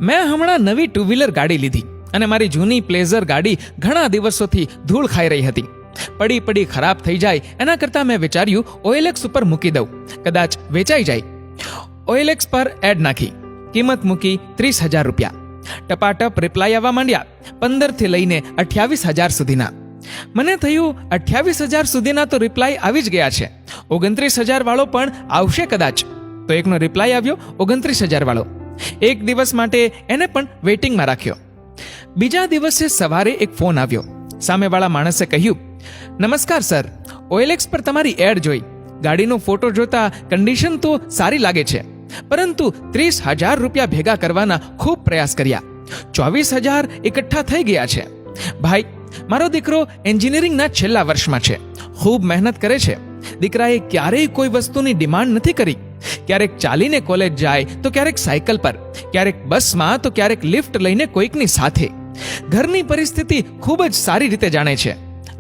મેં હમણાં નવી ટુ વ્હીલર ગાડી લીધી અને મારી જૂની પ્લેઝર ગાડી ઘણા દિવસોથી ધૂળ ખાઈ રહી હતી. પડી ખરાબ થઈ જાય એના કરતાં મેં વિચાર્યું OLX ઉપર મૂકી દઉં, કદાચ વેચાઈ જાય. OLX પર એડ નાખી, કિંમત મૂકી 30,000 રૂપિયા. ટપાટપ રિપ્લાય આવવા માંડ્યા, 15 થી લઈને 28,000 સુધીના. મને થયું 28,000 સુધીના તો રિપ્લાય આવી જ ગયા છે, 29,000 વાળો પણ આવશે કદાચ. તો એકનો રિપ્લાય આવ્યો 29,000 વાળો. એક દિવસ માટે એને પણ વેઇટિંગમાં રાખ્યો. બીજા દિવસે સવારે એક ફોન આવ્યો. સામેવાળા માણસે કહ્યું, નમસ્કાર સર, OLX પર તમારી એડ જોઈ. ગાડીનો ફોટો જોતા કન્ડિશન તો સારી લાગે છે, પરંતુ 30,000 રૂપિયા ભેગા કરવાના ખૂબ પ્રયાસ કર્યા. 24,000 એકઠા થઈ ગયા છે. ભાઈ, મારો દીકરો એન્જિનિયરિંગના છેલ્લા વર્ષમાં છે, ખૂબ મહેનત કરે છે. દીકરાએ ક્યારેય કોઈ વસ્તુની ડિમાન્ડ નથી કરી. ક્યારેક ચાલીને કોલેજ જાય તો ક્યારેક સાયકલ પર, ક્યારેક બસમાં તો ક્યારેક લિફ્ટ લઈને કોઈકની સાથે. ઘરની પરિસ્થિતિ ખૂબ જ સારી રીતે જાણે છે.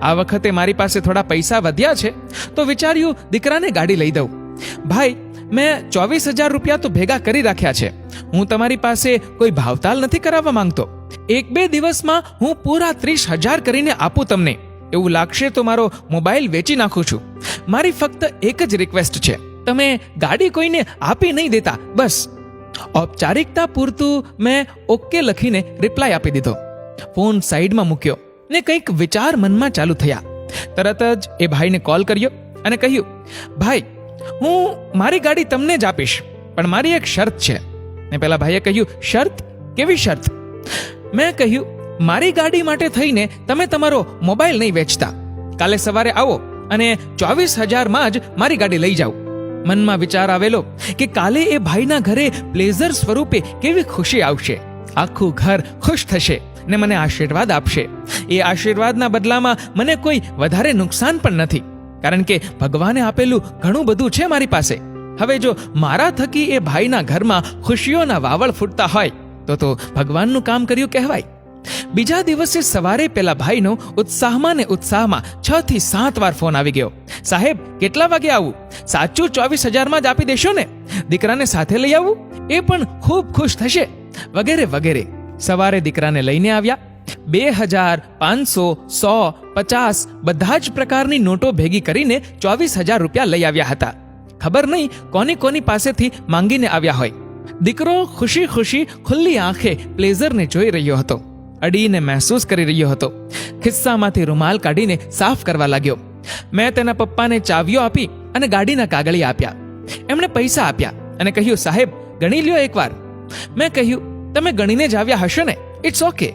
આ વખતે મારી પાસે થોડા પૈસા વધ્યા છે તો વિચાર્યું દીકરાને ગાડી લઈ દઉં. ભાઈ, મેં 24,000 રૂપિયા તો ભેગા કરી રાખ્યા છે. હું તમારી પાસે કોઈ ભાવતાલ નથી કરાવવા માંગતો. 1-2 દિવસમાં હું પૂરા 30,000 કરીને આપું તમને. એવું લાગશે તો મારો મોબાઈલ વેચી નાખું છું. મારી ફક્ત એક જ રિક્વેસ્ટ છે, તમે ગાડી કોઈને આપી નહીં દેતા, બસ. ઔપચારિકતા પૂરતું મેં ઓકે લખીને રિપ્લાય આપી દીધો. ફોન સાઈડમાં મૂક્યો ને કંઈક વિચાર મનમાં ચાલુ થયા. તરત જ એ ભાઈને કોલ કર્યો અને કહ્યું, ભાઈ, હું મારી ગાડી તમને જ આપીશ, પણ મારી એક શરત છે. ને પેલા ભાઈએ કહ્યું, શરત? કેવી શરત? મેં કહ્યું, મારી ગાડી માટે થઈને તમે તમારો મોબાઈલ નહીં વેચતા. કાલે સવારે આવો અને 24,000માં જ મારી ગાડી લઈ જાઓ. મનમાં વિચાર આવેલો કે કાલે એ ભાઈના ઘરે પ્લેઝર સ્વરૂપે કેવી ખુશી આવશે. આખું ઘર ખુશ થશે ને મને આશીર્વાદ આપશે. એ આશીર્વાદના બદલામાં મને કોઈ વધારે નુકસાન પણ નથી, કારણ કે ભગવાને આપેલું ઘણું બધું છે મારી પાસે. હવે જો મારા થકી એ ભાઈના ઘરમાં ખુશીઓના વાવળ ફૂટતા હોય તો ભગવાનનું કામ કર્યું કહેવાય. બીજા દિવસે સવારે પેલા ભાઈનો ઉત્સાહમાં ને ઉત્સાહમાં 6 થી 7 વાર ફોન આવી ગયો. સાહેબ, કેટલા વાગે આવું? સાચું 24,000માં જ આપી દેશો ને? દીકરાને સાથે લઈ આવું? એ પણ ખૂબ ખુશ થશે, વગેરે વગેરે. સવારે દીકરાને લઈને આવ્યા. 2,000, 500, 100, 50 બધા જ પ્રકારની નોટો ભેગી કરીને 24,000 રૂપિયા લઈ આવ્યા હતા. ખબર નહીં કોની પાસેથી માંગીને આવ્યા હોય. દીકરો ખુશી ખુશી ખુલ્લી આંખે પ્લેઝરને જોઈ રહ્યો હતો. અડીને મહેસૂસ કરી રહ્યો હતો. ખિસ્સામાંથી રૂમાલ કાઢીને સાફ કરવા લાગ્યો. મેં તેના પપ્પાને ચાવીઓ આપી અને ગાડીના કાગળિયા આપ્યા. એમણે પૈસા આપ્યા અને કહ્યું, સાહેબ, ગણી લ્યો એકવાર. મેં કહ્યું, તમે ગણીને જ આવ્યા હશો ને, ઇટ્સ ઓકે.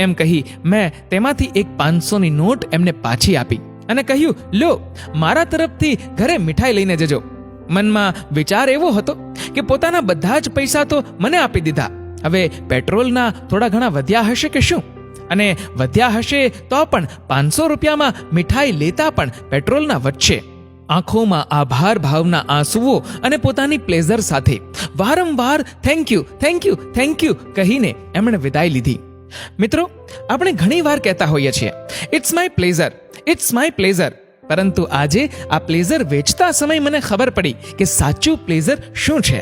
એમ કહી મેં તેમાંથી એક 500ની નોટ એમને પાછી આપી અને કહ્યું, લો, મારા તરફથી ઘરે મીઠાઈ લઈને જજો. મનમાં વિચાર એવો હતો કે પોતાના બધા જ પૈસા તો મને આપી દીધા, હવે પેટ્રોલના થોડા ઘણા વધ્યા હશે કે શું? અને વધ્યા હશે તો પણ 500 રૂપિયામાં મીઠાઈ લેતા પણ પેટ્રોલના વધશે. આંખોમાં આભાર ભાવના આંસુઓ અને પોતાની પ્લેઝર સાથે વારંવાર થેન્ક યુ કહીને એમણે વિદાય લીધી. મિત્રો, આપણે ઘણી વાર કહેતા હોઈએ છીએ, ઇટ્સ માય પ્લેઝર. પરંતુ આજે આ પ્લેઝર વેચતા સમય મને ખબર પડી કે સાચું પ્લેઝર શું છે.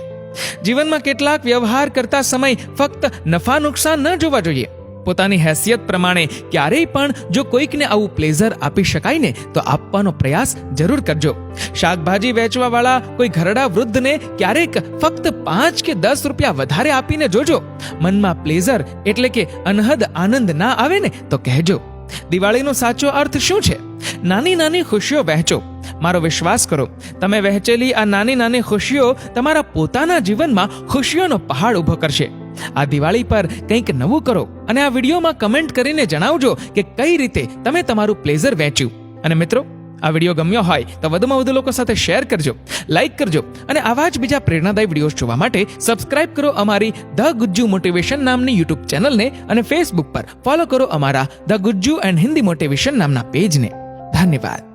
જીવનમાં કેટલાક વ્યવહાર કરતા સમય ફક્ત નફા નુકસાન ન જોવા જોઈએ. પોતાની હેસિયત પ્રમાણે ક્યારેય પણ જો કોઈકને આવું પ્લેઝર આપી શકાય ને તો આપવાનો પ્રયાસ જરૂર કરજો. શાકભાજી વેચવાવાળા કોઈ ઘરડા વૃદ્ધને ક્યારેક ફક્ત 5 કે 10 રૂપિયા વધારે આપીને જોજો. મનમાં પ્લેઝર એટલે કે અનહદ આનંદ ના આવે ને તો કહેજો. દિવાળીનો સાચો અર્થ શું છે? નાની નાની ખુશીઓ વહેંચો. મારો વિશ્વાસ કરો, તમે વહેંચેલી આ નાની નાની ખુશીઓ તમારા પોતાના જીવનમાં ખુશીઓનો પહાડ ઊભો કરશે. આ દિવાળી પર કંઈક નવું કરો અને આ વિડીયોમાં કમેન્ટ કરીને જણાવજો કે કઈ રીતે તમે તમારું પ્લેઝર વેચ્યું. અને મિત્રો, આ વિડીયો ગમ્યો હોય તો વધુમાં વધુ લોકો સાથે શેર કરજો, લાઈક કરજો અને આવા જ બીજા પ્રેરણાદાયી વિડીયોઝ જોવા માટે સબસ્ક્રાઇબ કરો અમારી ધ ગુજ્જુ મોટિવેશન નામની યુટ્યુબ ચેનલને અને ફેસબુક પર ફોલો કરો અમારા the Gujju and Hindi motivation નામના પેજને. ધન્યવાદ.